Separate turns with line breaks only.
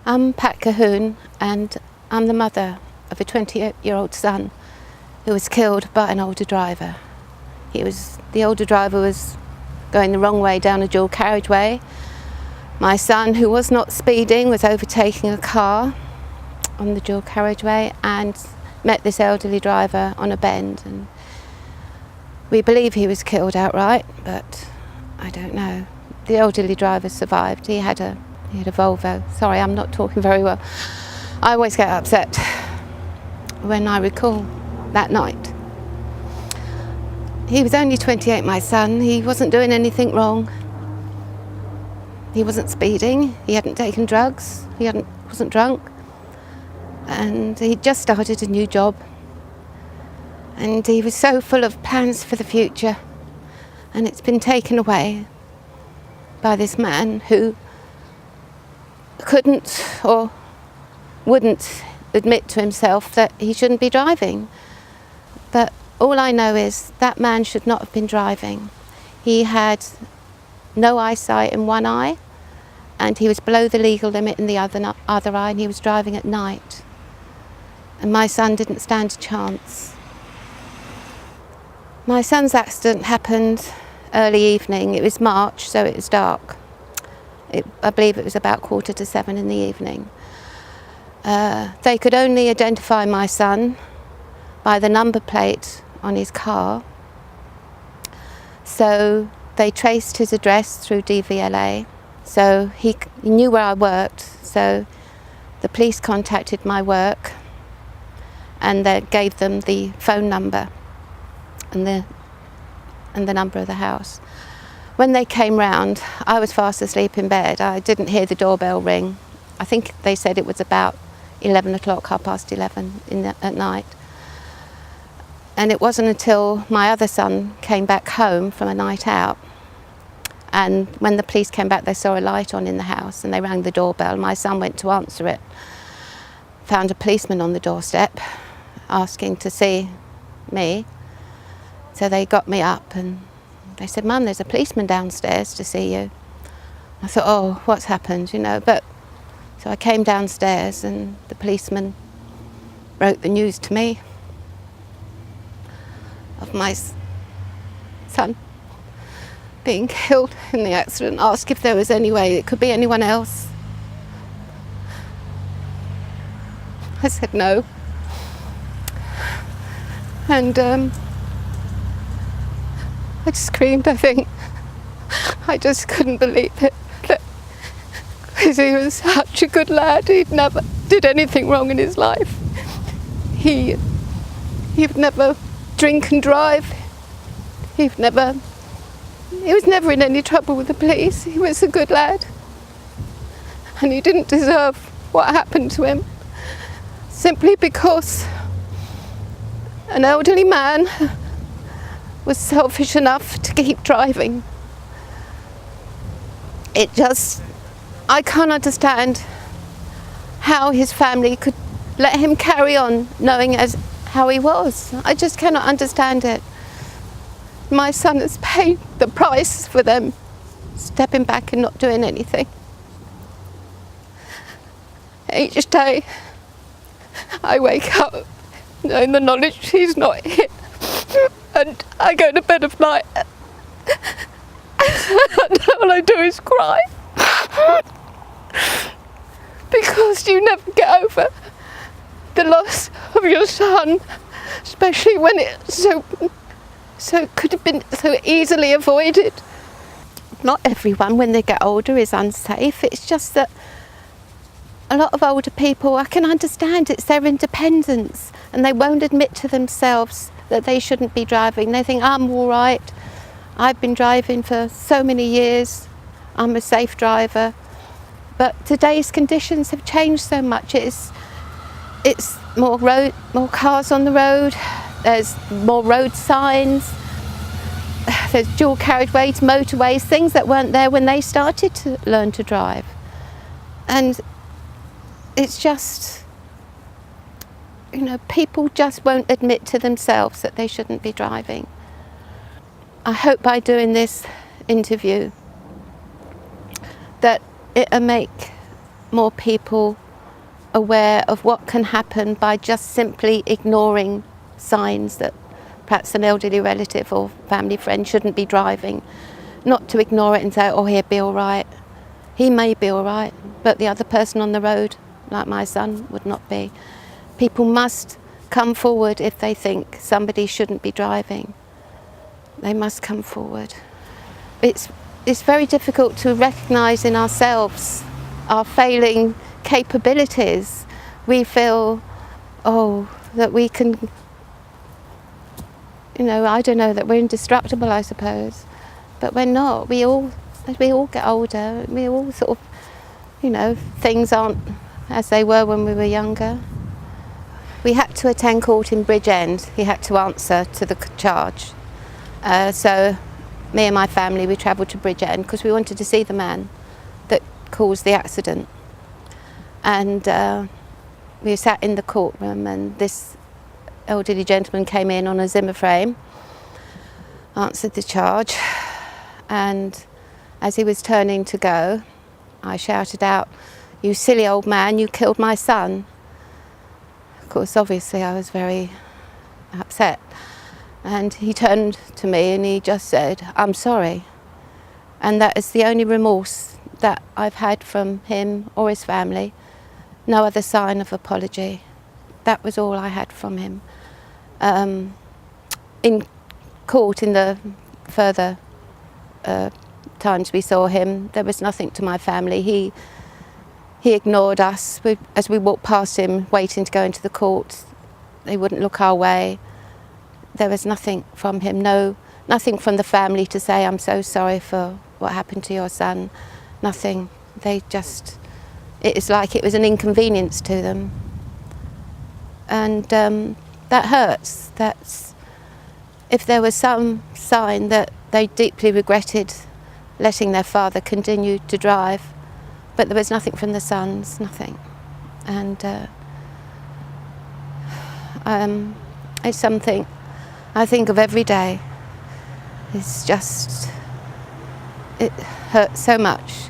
I'm Pat Colquhoun, and I'm the mother of a 28-year-old son who was killed by an older driver. The older driver was going the wrong way down a dual carriageway. My son, who was not speeding, was overtaking a car on the dual carriageway and met this elderly driver on a bend. And we believe he was killed outright, but I don't know. The elderly driver survived. He had a Volvo. Sorry, I'm not talking very well. I always get upset when I recall that night. He was only 28, my son. He wasn't doing anything wrong. He wasn't speeding. He hadn't taken drugs. Wasn't drunk. And he just started a new job. And he was so full of plans for the future. And it's been taken away by this man who couldn't or wouldn't admit to himself that he shouldn't be driving. But all I know is that man should not have been driving. He had no eyesight in one eye, and he was below the legal limit in the other eye, and he was driving at night. And my son didn't stand a chance. My son's accident happened early evening. It was March, so it was dark. I believe it was about 7:15 in the evening. They could only identify my son by the number plate on his car. So they traced his address through DVLA. So he knew where I worked. So the police contacted my work and they gave them the phone number and the number of the house. When they came round, I was fast asleep in bed. I didn't hear the doorbell ring. I think they said it was about 11 o'clock, 11:30 at night. And it wasn't until my other son came back home from a night out, and when the police came back, they saw a light on in the house and they rang the doorbell. My son went to answer it, found a policeman on the doorstep asking to see me. So they got me up and they said, "Mum, there's a policeman downstairs to see you." I thought, oh, what's happened, But so I came downstairs and the policeman broke the news to me of my son being killed in the accident, asked if there was any way it could be anyone else. I said no. And I just screamed, I think. I just couldn't believe it. Because he was such a good lad. He'd never did anything wrong in his life. He would never drink and drive. He was never in any trouble with the police. He was a good lad. And he didn't deserve what happened to him, simply because an elderly man was selfish enough to keep driving. I can't understand how his family could let him carry on knowing as how he was. I just cannot understand it. My son has paid the price for them stepping back and not doing anything. Each day I wake up knowing the knowledge he's not here. And I go to bed at night and all I do is cry. Because you never get over the loss of your son, especially when it so could have been so easily avoided. Not everyone when they get older is unsafe. It's just that a lot of older people, I can understand, it's their independence and they won't admit to themselves that they shouldn't be driving. They think, I'm all right. I've been driving for so many years. I'm a safe driver. But today's conditions have changed so much. It's more cars on the road. There's more road signs. There's dual carriageways, motorways, things that weren't there when they started to learn to drive. And it's just, people just won't admit to themselves that they shouldn't be driving. I hope by doing this interview that it'll make more people aware of what can happen by just simply ignoring signs that perhaps an elderly relative or family friend shouldn't be driving. Not to ignore it and say, oh, he'll be all right. He may be all right, but the other person on the road, like my son, would not be. People must come forward if they think somebody shouldn't be driving. They must come forward. It's very difficult to recognise in ourselves our failing capabilities. We feel, that we can, I don't know, that we're indestructible, I suppose. But we're not. As we all get older, we all sort of, things aren't as they were when we were younger. We had to attend court in Bridgend. He had to answer to the charge. So me and my family, we travelled to Bridgend because we wanted to see the man that caused the accident. And we sat in the courtroom, and this elderly gentleman came in on a Zimmer frame, answered the charge, and as he was turning to go, I shouted out, "You silly old man, you killed my son." Of course, obviously I was very upset, and he turned to me and he just said, "I'm sorry." And that is the only remorse that I've had from him or his family. No other sign of apology. That was all I had from him. In court, in the further times we saw him, there was nothing to my family. He ignored us. As we walked past him, waiting to go into the court, they wouldn't look our way. There was nothing from him, nothing from the family to say, "I'm so sorry for what happened to your son." Nothing. It's like it was an inconvenience to them. And that hurts. If there was some sign that they deeply regretted letting their father continue to drive, but there was nothing from the sons, nothing. And it's something I think of every day. It hurts so much.